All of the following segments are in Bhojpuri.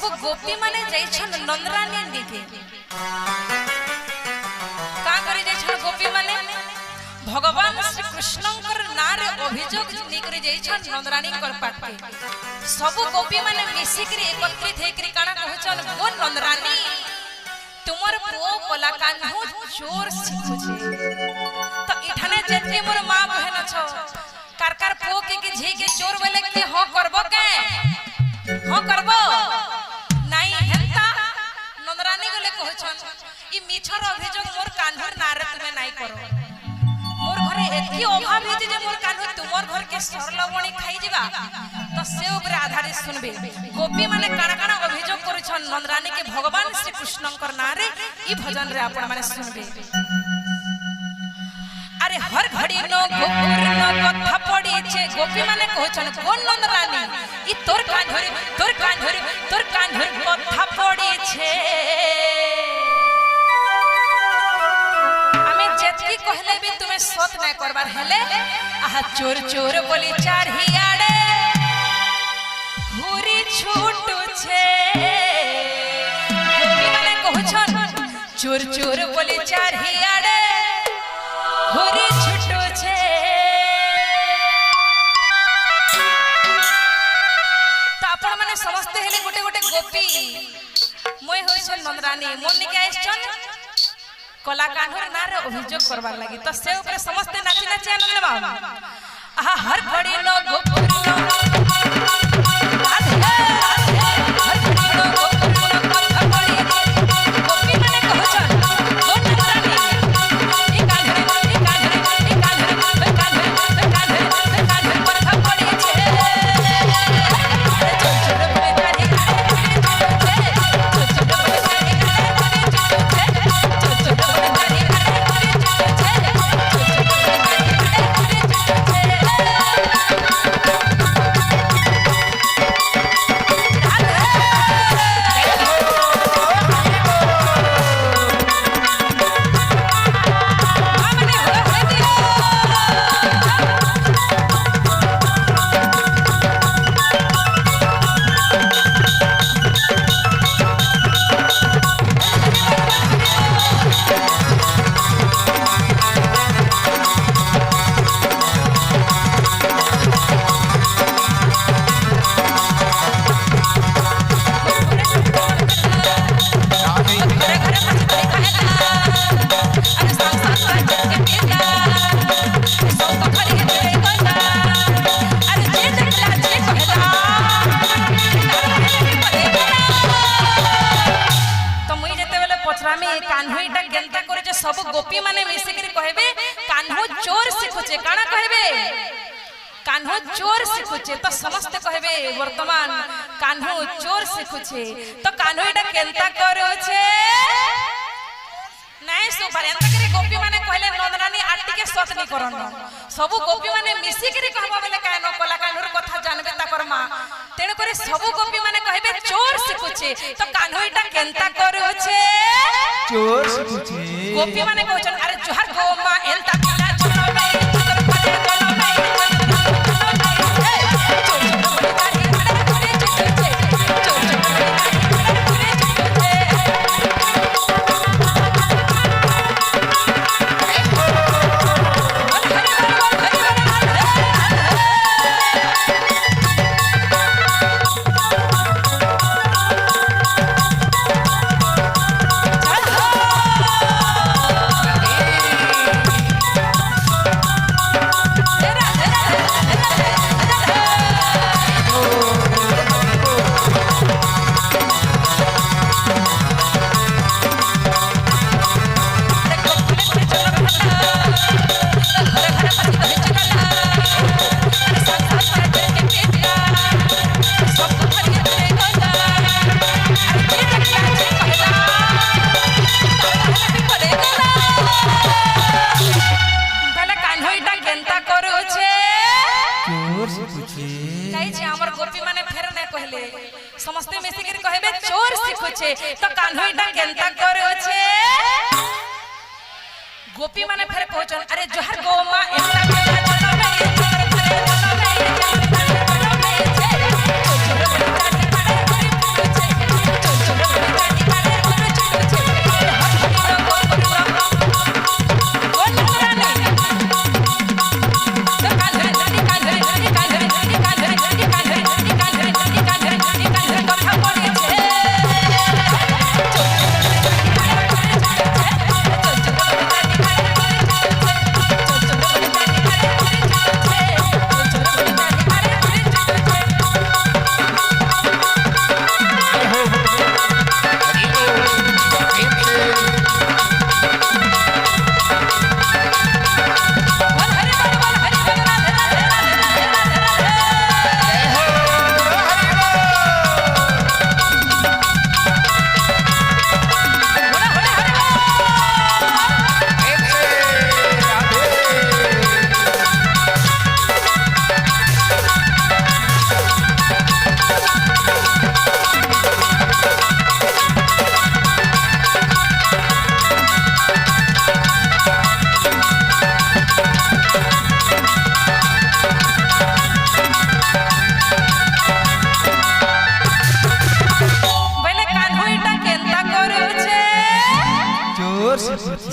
सब गोपी माने जाइछन नंदरानी निके का करे जाइछन गोपी माने भगवान श्री कृष्णकर नारे अभियोग निकरे जाइछन नंदरानी कर पाके सब गोपी माने मिसी करी एकत्रित हे करी काना कहछन गो नंदरानी तुमर पुओ कोला कान्हू चोर सिखुछे तो इठाने जेतके मोर मां बहन छ कार पुओ के झी के चोर बोले के हो करबो के हो करबो नाही हेता नंदरानी गले कहछन ई मिछर अभियोग मोर कान्हर नारे तुमे नाही करो मोर घरे एती अभाव हे जे मोर कान्हर तुमर घर के सरलवणी खाई जिबा तो से ऊपर आधारित सुनबे गोपी माने काना काना अभियोग करछन नंदरानी के भगवान श्री कृष्णकर नारे ई भजन रे आपण माने सुनबे अरे हर घड़ी नो गोपुर नो कथा पड़ी छे गोपी माने कहछन कोन नंदरानी ई तोर कान्हर कथा पड़ी छे हमें जेतकी कहले भी तुम्हें सत नै करबार हेले आहा चोर चोर बोली चारही आड़े घुरी छूटू छे गोपी माने कहछन चोर चोर बोली चारही आड़े घुरी छूटू छे तो आपण माने समस्त हेले गोटे गोटे गोपी मोय होइछन नंदरानी मोनी के आइछन कला कान्हर नारे अभियोग करबार लागि तो से ऊपर समस्त नाची नाची आनंद बाबा आहा हर घड़ी नो गोपुर नो सब गोपी माने मिसी करी कहबे कान्हो चोर सिखुचे काना कहबे कान्हो चोर सिखुचे तो समस्त कहबे वर्तमान कान्हो चोर सिखुचे तो कान्हो एटा केनता करोछे नाही सो पर्यंत करी गोपी माने कहले नंदरानी आटी के सत नहीं करन सब गोपी माने मिसी करी कहबा बेले कानो कला कान्होर कथा जानबे ताकर मां तेन करे सब गोपी माने कहबे चोर सिखुचे तो कान्हो एटा केनता करोछे चोर सिखुचे गोपी माने कहछन अरे जोहर गो मां एंता पिला चलो नहीं चतर पड़े चलो नहीं समस्ते मिसी कर कहबे चोर सिखुचे तो कान्होईटा केनता करोछे गोपी माने फेर कहछन अरे जोहर गो मां एंता केला चलो नहीं चतर करे चलो नहीं चलो नहीं छे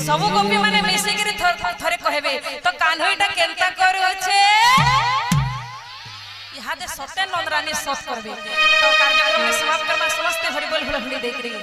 सब गोपी माने मिसिकरी थरे कहबे तो कान्हईटा केनता करूछे इहादे सत्य नंदरानी सत करबे तो कार्यक्रम में समाप्त करबा समस्त हरि बोल भोले देख रही